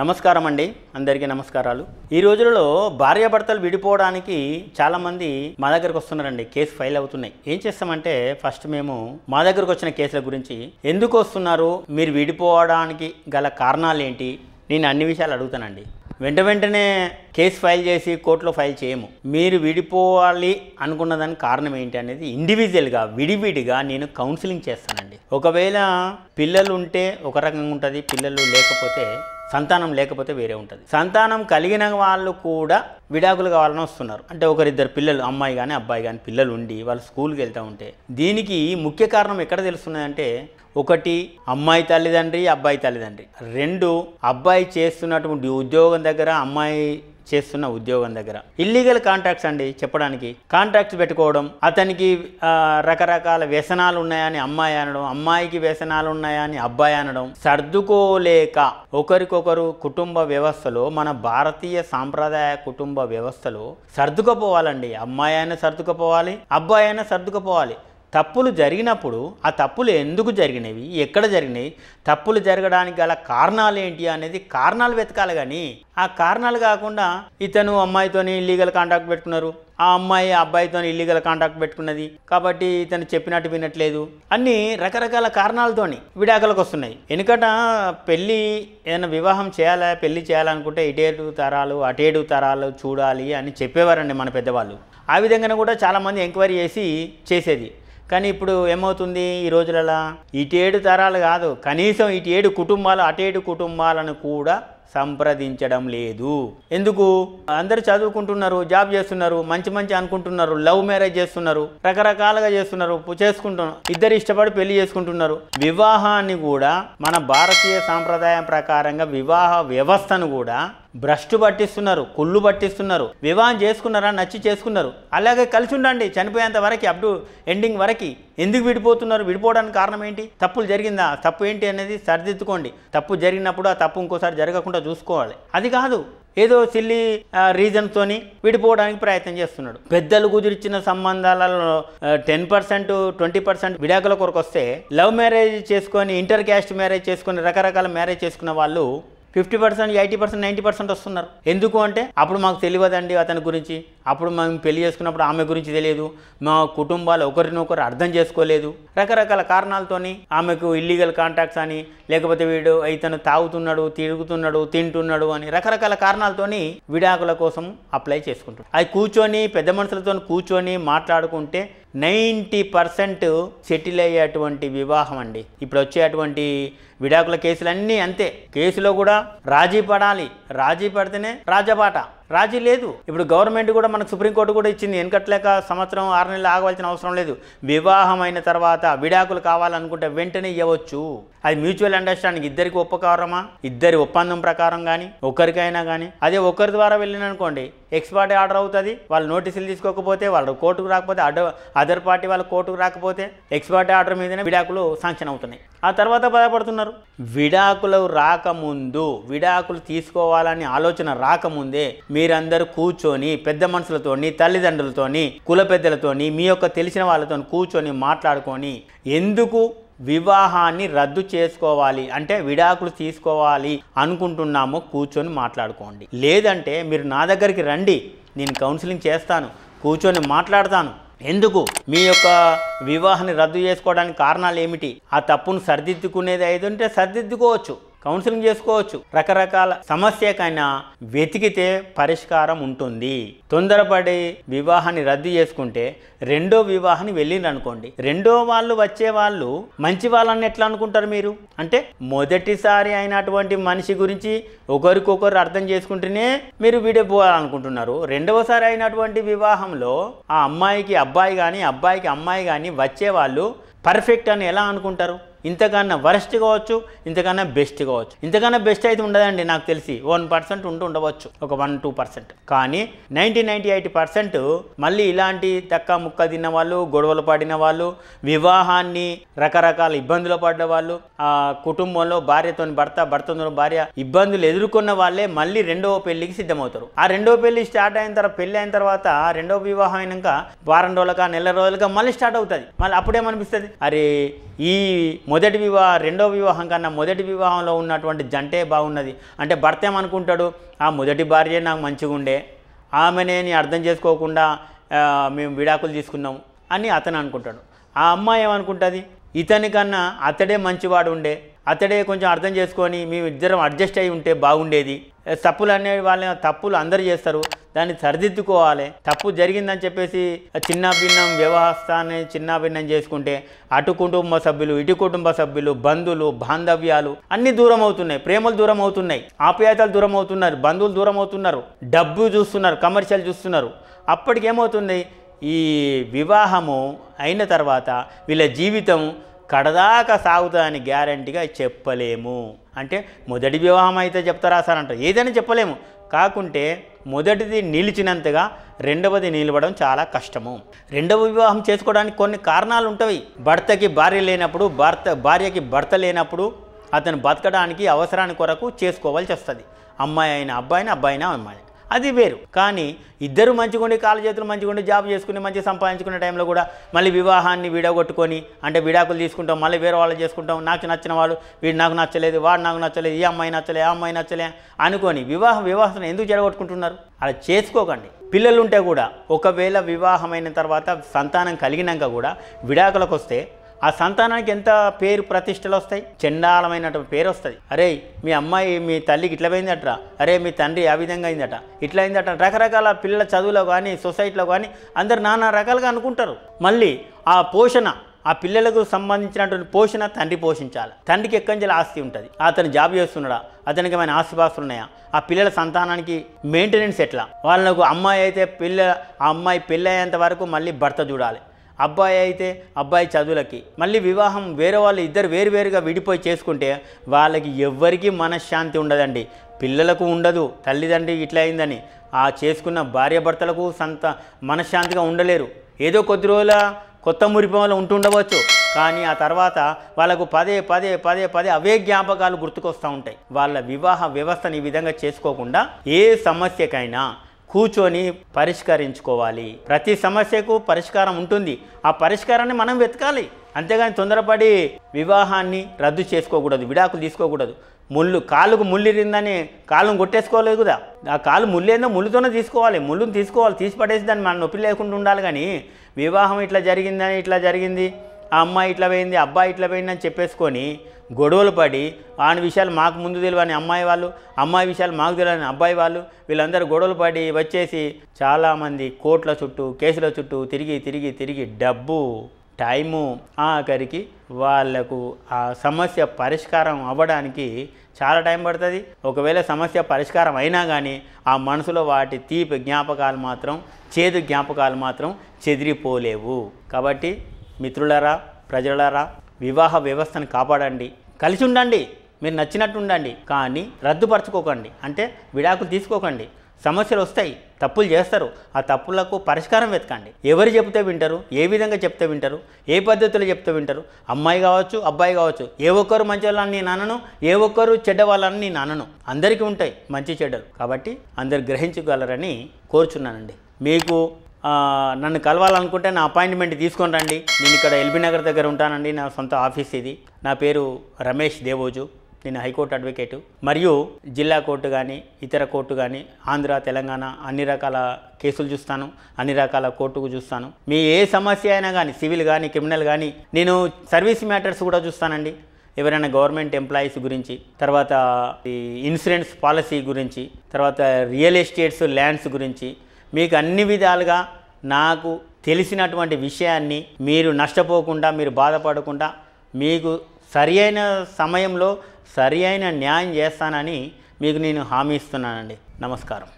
నమస్కారం అండి, అందరికీ నమస్కారాలు. ఈ రోజులలో భార్యాభర్తలు విడిపోవడానికి చాలామంది మా దగ్గరకు వస్తున్నారండి. కేసు ఫైల్ అవుతున్నాయి. ఏం చేస్తామంటే ఫస్ట్ మేము మా దగ్గరకు వచ్చిన కేసుల గురించి, ఎందుకు వస్తున్నారు, మీరు విడిపోవడానికి గల కారణాలు ఏంటి, నేను అన్ని విషయాలు అడుగుతానండి. వెంటనే కేసు ఫైల్ చేసి కోర్టులో ఫైల్ చేయము. మీరు విడిపోవాలి అనుకున్న దానికి కారణం ఏంటి అనేది ఇండివిజువల్గా విడివిడిగా నేను కౌన్సిలింగ్ చేస్తానండి. ఒకవేళ పిల్లలు ఉంటే ఒక రకంగా ఉంటుంది, పిల్లలు లేకపోతే సంతానం లేకపోతే వేరే ఉంటుంది. సంతానం కలిగిన వాళ్ళు కూడా విడాకులు కావాలని వస్తున్నారు. అంటే ఒకరిద్దరు పిల్లలు, అమ్మాయి కానీ అబ్బాయి కానీ పిల్లలు ఉండి వాళ్ళు స్కూల్కి వెళ్తూ ఉంటే, దీనికి ముఖ్య కారణం ఎక్కడ తెలుస్తున్నదంటే, ఒకటి అమ్మాయి తల్లిదండ్రి, అబ్బాయి తల్లిదండ్రి. రెండు, అబ్బాయి చేస్తున్నటువంటి ఉద్యోగం దగ్గర, అమ్మాయి చేస్తున్న ఉద్యోగం దగ్గర. ఇల్లీగల్ కాంట్రాక్ట్స్ అండి. చెప్పడానికి కాంట్రాక్ట్స్ పెట్టుకోవడం, అతనికి రకరకాల వ్యసనాలు ఉన్నాయని అమ్మాయి అనడం, అమ్మాయికి వ్యసనాలు ఉన్నాయని అబ్బాయి అనడం, సర్దుకోలేక ఒకరికొకరు కుటుంబ వ్యవస్థలో, మన భారతీయ సాంప్రదాయ కుటుంబ వ్యవస్థలో సర్దుకుపోవాలండి. అమ్మాయి అయినా సర్దుకుపోవాలి, అబ్బాయి అయినా సర్దుకుపోవాలి. తప్పులు జరిగినప్పుడు ఆ తప్పులు ఎందుకు జరిగినవి, ఎక్కడ జరిగినాయి, తప్పులు జరగడానికి గల కారణాలు ఏంటి అనేది కారణాలు వెతకాలి. కానీ ఆ కారణాలు కాకుండా ఇతను అమ్మాయితోని ఇల్లీగల్ కాంటాక్ట్ పెట్టుకున్నారు, ఆ అమ్మాయి అబ్బాయితో ఇల్లీగల్ కాంటాక్ట్ పెట్టుకున్నది కాబట్టి ఇతను చెప్పినట్టు వినట్లేదు, అన్నీ రకరకాల కారణాలతోని విడాకులకు వస్తున్నాయి. ఎందుకంట పెళ్ళి ఏదైనా వివాహం చేయాలా, పెళ్ళి చేయాలనుకుంటే ఇటేడు తరాలు అటేడు తరాలు చూడాలి అని చెప్పేవారండి మన పెద్దవాళ్ళు. ఆ విధంగానే కూడా చాలామంది ఎంక్వైరీ చేసేది. కానీ ఇప్పుడు ఏమవుతుంది, ఈ రోజులలో ఇటేడు తరాలు కాదు, కనీసం ఇటేడు కుటుంబాలు అటేడు కుటుంబాలను కూడా సంప్రదించడం లేదు. ఎందుకు? అందరూ చదువుకుంటున్నారు, జాబ్ చేస్తున్నారు, మంచి అనుకుంటున్నారు, లవ్ మ్యారేజ్ చేస్తున్నారు, రకరకాలుగా చేసుకుంటున్నారు, ఇద్దరు ఇష్టపడి పెళ్లి చేసుకుంటున్నారు. వివాహాన్ని కూడా మన భారతీయ సాంప్రదాయం ప్రకారంగా వివాహ వ్యవస్థను కూడా భ్రష్టు పట్టిస్తున్నారు, కుళ్ళు పట్టిస్తున్నారు. వివాహం చేసుకున్నారా, నచ్చి చేసుకున్నారు, అలాగే కలిసి ఉండండి చనిపోయేంత వరకు, అప్ టు ఎండింగ్ వరకు. ఎందుకు విడిపోతున్నారు? విడిపోవడానికి కారణం ఏంటి? తప్పులు జరిగిందా, తప్పు ఏంటి అనేది సరిదిద్దుకోండి. తప్పు జరిగినప్పుడు ఆ తప్పు ఇంకోసారి జరగకుండా చూసుకోవాలి. అది కాదు ఏదో సిల్లీ రీజన్తోని విడిపోవడానికి ప్రయత్నం చేస్తున్నాడు. పెద్దలు కుదిర్చిన సంబంధాలలో 10% 20% విడాకుల కొరకు వస్తే, లవ్ మ్యారేజ్ చేసుకొని, ఇంటర్ క్యాస్ట్ మ్యారేజ్ చేసుకొని, రకరకాల మ్యారేజ్ చేసుకున్న వాళ్ళు 50%, 80%, 90% వస్తున్నారు. ఎందుకు అంటే, అప్పుడు మాకు తెలియదండి అతని గురించి, అప్పుడు మేము పెళ్లి చేసుకున్నప్పుడు ఆమె గురించి తెలియదు, మా కుటుంబాలు ఒకరినొకరు అర్థం చేసుకోలేదు, రకరకాల కారణాలతోని ఆమెకు ఇల్లీగల్ కాంటాక్ట్స్ అని, లేకపోతే వీడు ఇతను తాగుతున్నాడు, తిరుగుతున్నాడు, తింటున్నాడు అని రకరకాల కారణాలతోని విడాకుల కోసం అప్లై చేసుకుంటాడు. అది కూర్చొని పెద్ద మనుషులతో కూర్చొని మాట్లాడుకుంటే 90% సెటిల్ అయ్యేటువంటి వివాహం అండి. ఇప్పుడు వచ్చేటువంటి విడాకుల కేసులన్నీ అంతే. కేసులో కూడా రాజీ పడాలి, రాజీ పడితేనే రాజబాట. రాజీ లేదు. ఇప్పుడు గవర్నమెంట్ కూడా మనకు సుప్రీంకోర్టు కూడా ఇచ్చింది, వెనకట్లేక సంవత్సరం 6 నెలలు ఆగవలసిన అవసరం లేదు. వివాహం అయిన తర్వాత విడాకులు కావాలనుకుంటే వెంటనే ఇవ్వచ్చు. అది మ్యూచువల్ అండర్స్టాండింగ్, ఇద్దరికి ఒప్పుకోవరమా, ఇద్దరి ఒప్పందం ప్రకారం కానీ, ఒకరికైనా కానీ. అదే ఒకరి ద్వారా వెళ్ళిననుకోండి, ఎక్స్పర్ట్ ఆర్డర్ అవుతుంది. వాళ్ళు నోటీసులు తీసుకోకపోతే, వాళ్ళు కోర్టుకు రాకపోతే, అదర్ పార్టీ వాళ్ళు కోర్టుకు రాకపోతే ఎక్స్పర్ట్ ఆర్డర్ మీదనే విడాకులు శాంక్షన్ అవుతున్నాయి. ఆ తర్వాత బాధపడుతున్నారు. విడాకులు రాకముందు, విడాకులు తీసుకోవాలని ఆలోచన రాకముందే మీరందరూ కూర్చొని పెద్ద మనుషులతోని, తల్లిదండ్రులతోని, కుల పెద్దలతోని, మీ యొక్క తెలిసిన వాళ్ళతో కూర్చొని మాట్లాడుకొని, ఎందుకు వివాహాన్ని రద్దు చేసుకోవాలి అంటే, విడాకులు తీసుకోవాలి అనుకుంటున్నామో కూర్చొని మాట్లాడుకోండి. లేదంటే మీరు నా దగ్గరికి రండి, నేను కౌన్సిలింగ్ చేస్తాను, కూర్చొని మాట్లాడతాను. ఎందుకు మీ యొక్క వివాహాన్ని రద్దు చేసుకోవడానికి కారణాలు ఏమిటి, ఆ తప్పును సరిదిద్దుకునేది ఏదంటే సరిదిద్దుకోవచ్చు, కౌన్సిలింగ్ చేసుకోవచ్చు. రకరకాల సమస్యకైనా వెతికితే పరిష్కారం ఉంటుంది. తొందరపడి వివాహాన్ని రద్దు చేసుకుంటే రెండో వివాహాన్ని వెళ్ళిండ్రు అనుకోండి, రెండో వాళ్ళు వచ్చే వాళ్ళు మంచి వాళ్ళని ఎట్లా అనుకుంటారు మీరు? అంటే మొదటిసారి అయినటువంటి మనిషి గురించి ఒకరికొకరు అర్థం చేసుకుంటేనే మీరు విడిపోవాలనుకుంటున్నారు. రెండవసారి అయినటువంటి వివాహంలో ఆ అమ్మాయికి అబ్బాయి కానీ, అబ్బాయికి అమ్మాయి కానీ వచ్చేవాళ్ళు పర్ఫెక్ట్ అని ఎలా అనుకుంటారు? ఇంతకన్నా వరస్ట్ కావచ్చు, ఇంతకన్నా బెస్ట్ కావచ్చు. ఇంతకన్నా బెస్ట్ అయితే ఉండదండి, నాకు తెలిసి 1% ఉండవచ్చు, ఒక 1-2%. కానీ 90-98% మళ్ళీ ఇలాంటి తక్క ముక్క తిన్న వాళ్ళు, గొడవలు పడిన వాళ్ళు, వివాహాన్ని రకరకాల ఇబ్బందులు పడ్డ వాళ్ళు, ఆ కుటుంబంలో భార్యతో భర్త, భర్తతో భార్య ఇబ్బందులు ఎదుర్కొన్న వాళ్ళే మళ్ళీ రెండవ పెళ్లికి సిద్ధమవుతారు. ఆ రెండవ పెళ్లి స్టార్ట్ అయిన తర్వాత, పెళ్లి అయిన తర్వాత, రెండవ వివాహం అయినాక వారం రోజులుగా, నెల రోజులుగా మళ్ళీ స్టార్ట్ అవుతుంది. మళ్ళీ అప్పుడేమనిపిస్తుంది, అరే ఈ మొదటి రెండో వివాహం కన్నా మొదటి వివాహంలో ఉన్నటువంటి జంటే బాగున్నది అంటే భర్త ఏమనుకుంటాడు, ఆ మొదటి భార్య నాకు మంచిగా ఉండే, ఆమెనే అర్థం చేసుకోకుండా మేము విడాకులు తీసుకున్నాం అని అతను అనుకుంటాడు. ఆ అమ్మాయి ఏమనుకుంటుంది, ఇతనికన్నా అతడే మంచివాడు ఉండే, అతడే కొంచెం అర్థం చేసుకొని మేము ఇద్దరం అడ్జస్ట్ అయి ఉంటే బాగుండేది. తప్పులు అనే వాళ్ళ తప్పులు అందరూ చేస్తారు, దాన్ని సరిదిద్దుకోవాలి. తప్పు జరిగిందని చెప్పేసి చిన్నాభిన్నం వ్యవస్థాన్ని చిన్నాభిన్నం చేసుకుంటే అటు కుటుంబ సభ్యులు ఇటు కుటుంబ సభ్యులు బంధువులు బాంధవ్యాలు అన్నీ దూరం అవుతున్నాయి, ప్రేమలు దూరం అవుతున్నాయి, ఆప్యాయతలు దూరం అవుతున్నారు, బంధువులు దూరం అవుతున్నారు, డబ్బు చూస్తున్నారు, కమర్షియల్ చూస్తున్నారు. అప్పటికేమవుతుంది, ఈ వివాహము అయిన తర్వాత వీళ్ళ జీవితం కడదాకా సాగుతుందని గ్యారంటీగా చెప్పలేము. అంటే మొదటి వివాహం అయితే చెప్తారా సార్ అంటారు, ఏదైనా చెప్పలేము. కాకుంటే మొదటిది నిలిచినంతగా రెండవది నిలవడం చాలా కష్టము. రెండవ వివాహం చేసుకోవడానికి కొన్ని కారణాలు ఉంటాయి. భర్తకి భార్య లేనప్పుడు, భార్యకి భర్త లేనప్పుడు అతను బతకడానికి అవసరానికి కొరకు చేసుకోవాల్సి వస్తుంది. అమ్మాయి అయినా అబ్బాయినా, అబ్బాయి అయినా అమ్మాయి, అది వేరు. కానీ ఇద్దరు మంచిగుండి కాళ్ళ చేతులు మంచిగుండి జాబ్ చేసుకుని మంచి సంపాదించుకునే టైంలో కూడా మళ్ళీ వివాహాన్ని విడగొట్టుకొని అంటే విడాకులు తీసుకుంటాం, మళ్ళీ వేరే వాళ్ళు చేసుకుంటాం, నాకు నచ్చిన వాళ్ళు వీడు నాకు నచ్చలేదు, వాడు నాకు నచ్చలేదు, ఈ అమ్మాయి నచ్చలే, ఆ అమ్మాయి నచ్చలే అనుకొని వివాహం ఎందుకు జరగొట్టుకుంటున్నారు? అలా చేసుకోకండి. పిల్లలు ఉంటే కూడా ఒకవేళ వివాహమైన తర్వాత సంతానం కలిగినాక కూడా విడాకులకు వస్తే ఆ సంతానానికి ఎంత పేరు ప్రతిష్టలు వస్తాయి, చండాలమైనటువంటి పేరు వస్తుంది. అరే మీ అమ్మాయి మీ తల్లికి ఇట్లా పోయిందట, అరే మీ తండ్రి ఆ విధంగా అయిందట, ఇట్లా అయిందట, రకరకాల పిల్లల చదువులో కానీ సొసైటీలో కానీ అందరు నానా రకాలుగా అనుకుంటారు. మళ్ళీ ఆ పోషణ, ఆ పిల్లలకు సంబంధించినటువంటి పోషణ తండ్రి పోషించాలి. తండ్రికి ఎక్కడి ఆస్తి ఉంటుంది, అతను జాబ్ చేస్తున్నాడా, అతనికి ఏమైనా ఆస్తిపాస్తులు ఉన్నాయా, ఆ పిల్లల సంతానానికి మెయింటెనెన్స్ ఎట్లా, వాళ్ళకు అమ్మాయి అయితే ఆ అమ్మాయి పెళ్ళి అయ్యేంత వరకు మళ్ళీ భర్త చూడాలి, అబ్బాయి అయితే అబ్బాయి చదువులకి, మళ్ళీ వివాహం వేరే వాళ్ళు ఇద్దరు వేరువేరుగా విడిపోయి చేసుకుంటే వాళ్ళకి ఎవ్వరికీ మనశ్శాంతి ఉండదండి, పిల్లలకు ఉండదు, తల్లిదండ్రి ఇట్లా అయిందని ఆ చేసుకున్న భార్యాభర్తలకు మనశ్శాంతిగా ఉండలేరు. ఏదో కొద్ది రోజుల కొత్త మురిపంలో ఉంటుండవచ్చు, కానీ ఆ తర్వాత వాళ్ళకు పదే పదే పదే పదే అవే జ్ఞాపకాలు గుర్తుకొస్తూ ఉంటాయి. వాళ్ళ వివాహ వ్యవస్థను ఈ విధంగా చేసుకోకుండా ఏ సమస్యకైనా కూర్చొని పరిష్కరించుకోవాలి. ప్రతి సమస్యకు పరిష్కారం ఉంటుంది, ఆ పరిష్కారాన్ని మనం వెతకాలి. అంతేగాని తొందరపడి వివాహాన్ని రద్దు చేసుకోకూడదు, విడాకులు తీసుకోకూడదు. కాలుకు ముళ్ళిరిందని కాళ్ళను కొట్టేసుకోలేదు కదా, ఆ కాలు ముళ్ళేందో ముళ్ళుతోనే తీసుకోవాలి, ముళ్ళుని తీసుకోవాలి, తీసి పడేసి దాన్ని మన నొప్పి లేకుండా ఉండాలి. కానీ వివాహం ఇట్లా జరిగింది, ఆ అమ్మాయి ఇట్లా పోయింది, అబ్బాయి ఇట్లా పోయిందని చెప్పేసుకొని గొడవలు పడి వాని విషయాలు మాకు ముందు తెలియని అమ్మాయి వాళ్ళు, అమ్మాయి విషయాలు మాకు తెలియని అబ్బాయి వాళ్ళు, వీళ్ళందరూ గొడవలు పడి వచ్చేసి చాలామంది కోర్టుల చుట్టూ కేసుల చుట్టూ తిరిగి డబ్బు టైము ఆఖరికి వాళ్లకు ఆ సమస్య పరిష్కారం అవ్వడానికి చాలా టైం పడుతుంది. ఒకవేళ సమస్య పరిష్కారం అయినా కానీ ఆ మనసులో వాటి తీపి జ్ఞాపకాలు మాత్రం, చేదు జ్ఞాపకాలు మాత్రం చెదిరిపోలేవు. కాబట్టి మిత్రులారా, ప్రజలారా, వివాహ వ్యవస్థను కాపాడండి, కలిసి ఉండండి, మీరు నచ్చినట్టు ఉండండి, కానీ రద్దుపరచుకోకండి. అంటే విడాకులు తీసుకోకండి. సమస్యలు వస్తాయి, తప్పులు చేస్తారు, ఆ తప్పులకు పరిష్కారం వెతకండి. ఎవరు చెప్తే వింటారు, ఏ విధంగా చెప్తే వింటారు, ఏ పద్ధతిలో చెప్తే వింటారు. అమ్మాయి కావచ్చు, అబ్బాయి కావచ్చు, ఏ ఒక్కరు మంచి వాళ్ళని నేను అనను, ఏ ఒక్కరు చెడ్డ వాళ్ళని నేను అనను. అందరికీ ఉంటాయి మంచి చెడ్డలు. కాబట్టి అందరు గ్రహించగలరని కోరుచున్నానండి. మీకు నన్ను కలవాలనుకుంటే నా అపాయింట్మెంట్ తీసుకొని రండి. నేను ఇక్కడ ఎల్బీ నగర్ దగ్గర ఉంటానండి, నా సొంత ఆఫీస్ ఇది. నా పేరు రమేష్ దేవోజు, నేను హైకోర్టు అడ్వకేటు. మరియు జిల్లా కోర్టు కానీ ఇతర కోర్టు కానీ ఆంధ్ర, తెలంగాణ అన్ని రకాల కేసులు చూస్తాను, అన్ని రకాల కోర్టుకు చూస్తాను. మీ ఏ సమస్య అయినా కానీ, సివిల్ కానీ క్రిమినల్ కానీ, నేను సర్వీస్ మ్యాటర్స్ కూడా చూస్తానండి. ఎవరైనా గవర్నమెంట్ ఎంప్లాయీస్ గురించి, తర్వాత ఈ ఇన్సూరెన్స్ పాలసీ గురించి, తర్వాత రియల్ ఎస్టేట్స్ ల్యాండ్స్ గురించి, మీకు అన్ని విధాలుగా నాకు తెలిసినటువంటి విషయాన్ని మీరు నష్టపోకుండా, మీరు బాధపడకుండా, మీకు సరి అయిన సమయంలో సరి అయిన న్యాయం చేస్తానని మీకు నేను హామీ ఇస్తున్నానండి. నమస్కారం.